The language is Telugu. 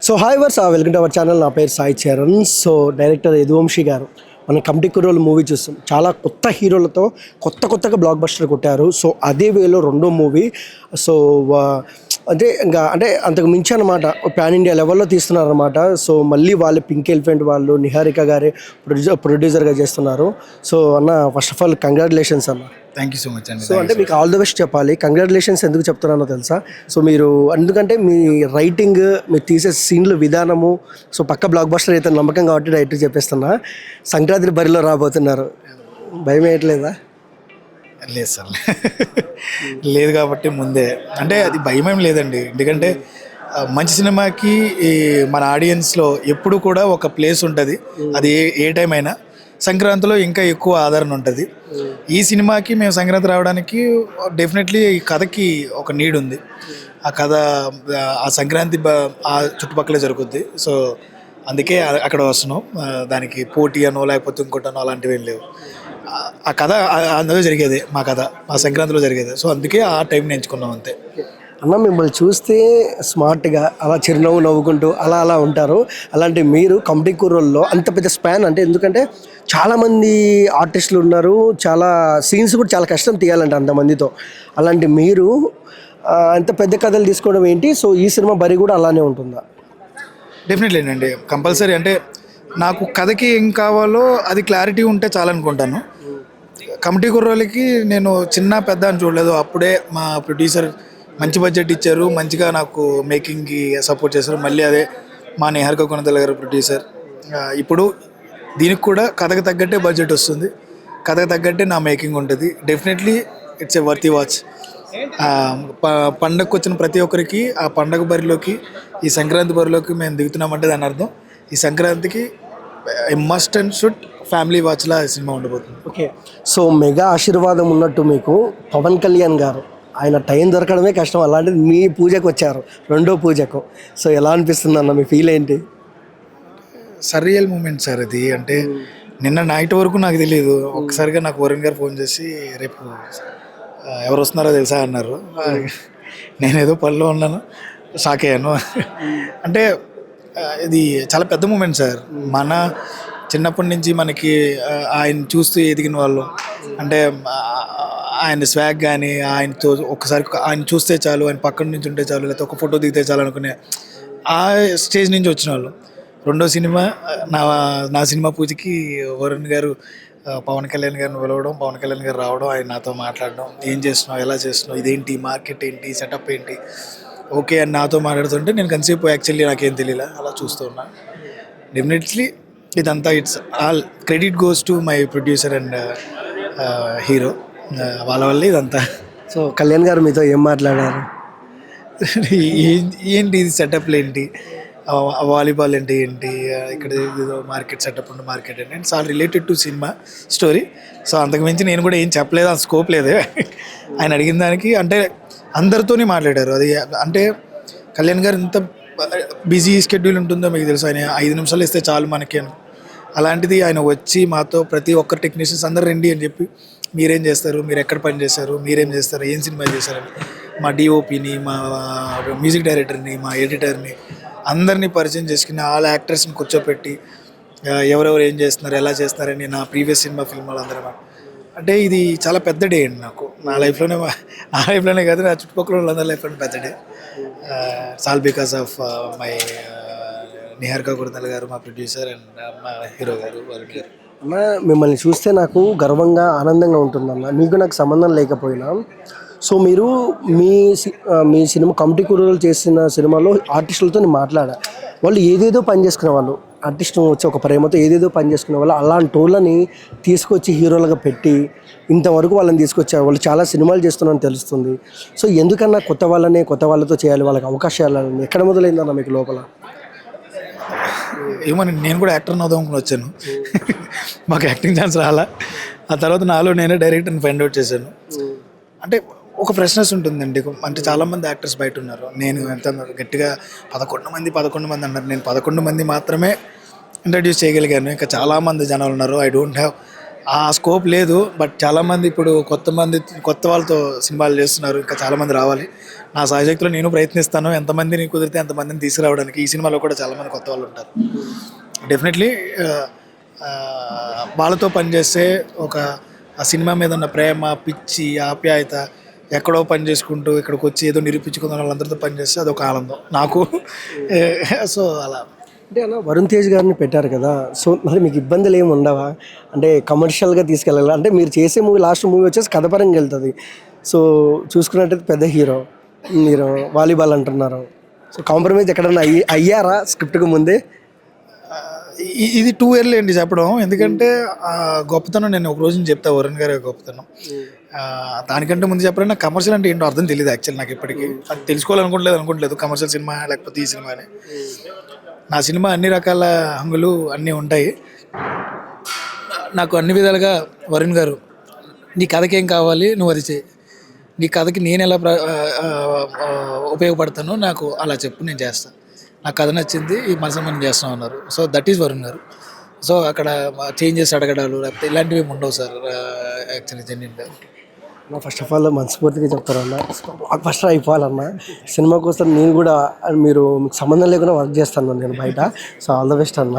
సో హాయ్ వర్స్ వెల్కమ్ టు అవర్ ఛానల్. నా పేరు సాయి చరణ్. సో డైరెక్టర్ యదువంశీ గారు మన కమిటీ కుర్రోలు మూవీ చూస్తాం. చాలా కొత్త హీరోలతో కొత్తగా బ్లాక్ బస్టర్ కొట్టారు. సో అదే వేలో రెండో మూవీ. సో అంటే అంతకు మించి అనమాట, పాన్ ఇండియా లెవెల్లో తీస్తున్నారనమాట. సో మళ్ళీ వాళ్ళు పింక్ ఎలిఫెంట్ వాళ్ళు నిహారిక గారే ప్రొడ్యూసర్గా చేస్తున్నారు. సో అన్న, ఫస్ట్ ఆఫ్ ఆల్ కంగ్రాచులేషన్స్ అన్న. థ్యాంక్ యూ సో మచ్ అండి. సో అంటే మీకు ఆల్ ది బెస్ట్ చెప్పాలి. కంగ్రాచులేషన్స్ ఎందుకు చెప్తున్నానో తెలుసా? సో మీరు ఎందుకంటే మీ రైటింగ్, మీరు తీసే సీన్లు విధానము, సో పక్క బ్లాక్ బస్టర్ అయితే నమ్మకం కాబట్టి డైరెక్ట్ చెప్పేస్తున్నా. సంక్రాంతి బరిలో రాబోతున్నారు, భయం వేయట్లేదా? లేదు సార్, లేదు కాబట్టి ముందే అంటే అది భయం ఏం లేదండి. ఎందుకంటే మంచి సినిమాకి మన ఆడియన్స్లో ఎప్పుడు కూడా ఒక ప్లేస్ ఉంటుంది. అది ఏ టైం అయినా సంక్రాంతిలో ఇంకా ఎక్కువ ఆదరణ ఉంటుంది. ఈ సినిమాకి మేము సంక్రాంతి రావడానికి డెఫినెట్లీ ఈ కథకి ఒక నీడ్ ఉంది. ఆ కథ ఆ సంక్రాంతి ఆ చుట్టుపక్కలే జరుగుద్ది. సో అందుకే అక్కడ వస్తున్నాం. దానికి పోటీ అనో లేకపోతే ఇంకోటనో అలాంటివి ఏం లేవు. ఆ కథ అందులో జరిగేది, మా కథ మా సంక్రాంతిలో జరిగేది. సో అందుకే ఆ టైంని ఎంచుకున్నాం అంతే. అన్న, మిమ్మల్ని చూస్తే స్మార్ట్గా అలా చిరునవ్వు నవ్వుకుంటూ అలా ఉంటారు. అలాంటి మీరు కమిటీ కుర్రోల్లో అంత పెద్ద స్పాన్, అంటే ఎందుకంటే చాలామంది ఆర్టిస్టులు ఉన్నారు, చాలా సీన్స్ కూడా చాలా కష్టం తీయాలంటే అంతమందితో. అలాంటి మీరు అంత పెద్ద కథలు తీసుకోవడం ఏంటి? సో ఈ సినిమా బరి కూడా అలానే ఉంటుందా? డెఫినెట్లీ అండి, కంపల్సరీ. అంటే నాకు కథకి ఏం కావాలో అది క్లారిటీ ఉంటే చాలనుకుంటాను. కమిటీ కుర్రోళ్ళకి నేను చిన్న పెద్ద అని చూడలేదు. అప్పుడే మా ప్రొడ్యూసర్ మంచి బడ్జెట్ ఇచ్చారు, మంచిగా నాకు మేకింగ్కి సపోర్ట్ చేశారు. మళ్ళీ అదే మా నిహారిక కొనతల గారు ప్రొడ్యూసర్. ఇప్పుడు దీనికి కూడా కథకు తగ్గట్టే బడ్జెట్ వస్తుంది, కథకు తగ్గట్టే నా మేకింగ్ ఉంటుంది. Definitely it's a worthy watch. పండగకు వచ్చిన ప్రతి ఒక్కరికి ఆ పండగ బరిలోకి, ఈ సంక్రాంతి బరిలోకి మేము దిగుతున్నామంటే దాని అర్థం ఈ సంక్రాంతికి మస్ట్ అండ్ షుడ్ ఫ్యామిలీ వాచ్లా సినిమా ఉండబోతుంది. ఓకే. సో మెగా ఆశీర్వాదం ఉన్నట్టు మీకు పవన్ కళ్యాణ్ గారు, ఆయన టైం దొరకడమే కష్టం, అలాంటిది మీ పూజకు వచ్చారు, రెండో పూజకు. సో ఎలా అనిపిస్తుంది అన్న, మీ ఫీల్ ఏంటి? సర్రియల్ మూమెంట్ సార్ అది. అంటే నిన్న నైట్ వరకు నాకు తెలియదు. ఒక్కసారిగా నాకు వరుణ్ గారు ఫోన్ చేసి రేపు ఎవరు వస్తున్నారో తెలుసా అన్నారు. నేనేదో పనిలో ఉన్నాను, షాక్ అయ్యాను. అంటే ఇది చాలా పెద్ద మూమెంట్ సార్. మన చిన్నప్పటి నుంచి మనకి ఆయన చూస్తూ ఎదిగిన వాళ్ళు, అంటే ఆయన స్వాగ్ కానీ, ఆయనతో ఒక్కసారి ఆయన చూస్తే చాలు, ఆయన పక్కన నుంచి ఉంటే చాలు, లేకపోతే ఒక ఫోటో దిగితే చాలు అనుకునే ఆ స్టేజ్ నుంచి వచ్చిన వాళ్ళు. రెండో సినిమా నా సినిమా పూజకి వరుణ్ గారు పవన్ కళ్యాణ్ గారిని పిలవడం, పవన్ కళ్యాణ్ గారు రావడం, ఆయన నాతో మాట్లాడడం, ఏం చేస్తున్నావు, ఎలా చేస్తున్నావు, ఇదేంటి మార్కెట్ ఏంటి, సెటప్ ఏంటి, ఓకే అని నాతో మాట్లాడుతుంటే నేను కన్సీప్ యాక్చువల్లీ నాకేం తెలియలే, అలా చూస్తూ ఉన్నా. డెఫినెట్లీ ఇదంతా it's all credit goes to my producer and hero. వాళ్ళ వల్లే ఇదంతా. సో కళ్యాణ్ గారు మీతో ఏం మాట్లాడారు? ఏంటి ఇది సెటప్లు ఏంటి, వాలీబాల్ అంటే ఏంటి, ఇక్కడ ఏదో మార్కెట్ సెటప్ ఉండే మార్కెట్ ఏంటి, it's all related to cinema story. So అంతకుమించి నేను కూడా ఏం చెప్పలేదు, ఆ స్కోప్ లేదు. ఆయన అడిగిన దానికి అంటే అందరితోనే మాట్లాడారు. అది అంటే కళ్యాణ్ గారు ఎంత బిజీ స్కెడ్యూల్ ఉంటుందో మీకు తెలుసు. ఆయన 5 నిమిషాలు ఇస్తే చాలు మనకి. అలాంటిది ఆయన వచ్చి మాతో ప్రతి ఒక్క టెక్నీషియన్స్ అందరు రండి అని చెప్పి, మీరేం చేస్తారు, మీరు ఎక్కడ పని చేస్తారు, మీరేం చేస్తారు, ఏం సినిమా చేశారని మా డిఓపిని, మా మ్యూజిక్ డైరెక్టర్ని, మా ఎడిటర్ని అందరినీ పరిచయం చేసుకుని ఆల్ యాక్టర్స్ని కూర్చోపెట్టి ఎవరెవరు ఏం చేస్తున్నారు, ఎలా చేస్తున్నారని నా ప్రీవియస్ సినిమా ఫిల్మ్ అందరం. అంటే ఇది చాలా పెద్ద డే అండి నాకు, నా లైఫ్లోనే కాదు, నా చుట్టుపక్కల వాళ్ళందరి లైఫ్లోనే పెద్ద day. It's all because of my Niharika Konathala గారు, మా ప్రొడ్యూసర్, అండ్ మా హీరో గారు వరుణ్ గారు. అన్న, మిమ్మల్ని చూస్తే నాకు గర్వంగా ఆనందంగా ఉంటుందన్న. మీకు నాకు సంబంధం లేకపోయినా, సో మీరు మీ సినిమా కమిటీ కుర్రోలు చేసిన సినిమాలో ఆర్టిస్టులతో నేను మాట్లాడా. వాళ్ళు ఏదేదో పని చేసుకునే వాళ్ళు, ఆర్టిస్ట్ వచ్చి ఒక ప్రేమతో ఏదేదో పని చేసుకునే వాళ్ళు, అలాంటి వాళ్ళని తీసుకొచ్చి హీరోలుగా పెట్టి ఇంతవరకు వాళ్ళని తీసుకొచ్చారు. వాళ్ళు చాలా సినిమాలు చేస్తున్నారని తెలుస్తుంది. సో ఎందుకన్నా కొత్త వాళ్ళతో చేయాలి, వాళ్ళకి అవకాశాలు ఎక్కడ మొదలైందన్న మీకు లోపల? ఏమని నేను కూడా యాక్టర్ అవుదామని వచ్చాను. మాకు యాక్టింగ్ ఛాన్స్ రాలా. ఆ తర్వాత నాలో నేనే డైరెక్టర్ని ఫైండ్ అవుట్ చేశాను. అంటే ఒక ఫ్రెష్నెస్ ఉంటుందండి. అంటే చాలామంది యాక్టర్స్ బయట ఉన్నారు. నేను ఎంత గట్టిగా 11 మంది అన్నారు. నేను 11 మంది మాత్రమే ఇంట్రడ్యూస్ చేయగలిగాను. ఇంకా చాలామంది జనాలు ఉన్నారు. ఐ డోంట్ హ్యావ్ ఆ స్కోప్ లేదు. బట్ చాలామంది ఇప్పుడు కొత్త వాళ్ళతో సినిమాలు చేస్తున్నారు. ఇంకా చాలామంది రావాలి. నా సాయశక్తిలో నేను ప్రయత్నిస్తాను. ఎంతమందిని కుదిరితే అంతమందిని తీసుకురావడానికి. ఈ సినిమాలో కూడా చాలామంది కొత్త వాళ్ళు ఉంటారు. డెఫినెట్లీ వాళ్ళతో పనిచేస్తే ఒక ఆ సినిమా మీద ఉన్న ప్రేమ, పిచ్చి, ఆప్యాయత ఎక్కడో పని చేసుకుంటూ ఇక్కడికి వచ్చి ఏదో నిరూపించుకున్న వాళ్ళందరితో పనిచేస్తే అదొక ఆనందం నాకు. సో అలా అంటే అలా వరుణ్ తేజ్ గారిని పెట్టారు కదా, సో మరి మీకు ఇబ్బందులు ఏమి ఉండవా? అంటే కమర్షియల్గా తీసుకెళ్ళాలి అంటే మీరు చేసే మూవీ లాస్ట్ మూవీ వచ్చేసి కథపరంగా వెళ్తుంది. సో చూసుకున్నట్టయితే పెద్ద హీరో, మీరు వాలీబాల్ అంటున్నారు. సో కాంప్రమైజ్ ఎక్కడన్నా అయ్యారా స్క్రిప్ట్కి ముందే? ఇది టూ ఇయర్లీ అండి చెప్పడం. ఎందుకంటే గొప్పతనం నేను ఒక రోజు చెప్తా వరుణ్ గారి గొప్పతనం. దానికంటే ముందు చెప్పాలంటే నాకు కమర్షియల్ అంటే ఏంటో అర్థం తెలియదు యాక్చువల్. నాకు ఇప్పటికీ అది తెలుసుకోవాలనుకోవట్లేదు కమర్షియల్ సినిమా లేకపోతే ఈ సినిమా అని. నా సినిమా అన్ని రకాల హంగులు అన్నీ ఉంటాయి. నాకు అన్ని విధాలుగా వరుణ్ గారు నీ కథకి ఏం కావాలి నువ్వు అది చేయి, నీ కథకి నేను ఎలా ఉపయోగపడతానో నాకు అలా చెప్పు, నేను చేస్తాను, నాకు కథ నచ్చింది ఈ మనసు మనం చేస్తాం అన్నారు. సో దట్ ఈస్ వరుణ్ గారు. సో అక్కడ చేంజెస్ అడగడాలు లేకపోతే ఇలాంటివి ఏమి ఉండవు సార్ యాక్చువల్లీ జెన్యున్గా. ఫస్ట్ ఆఫ్ ఆల్ మనస్ఫూర్తిగా చెప్తారన్న, బ్లాక్ బస్టర్ అయిపోవాలన్న సినిమా కోసం. నేను కూడా మీరు మీకు సంబంధం లేకుండా వర్క్ చేస్తాను నేను బయట. సో ఆల్ ద బెస్ట్ అన్న.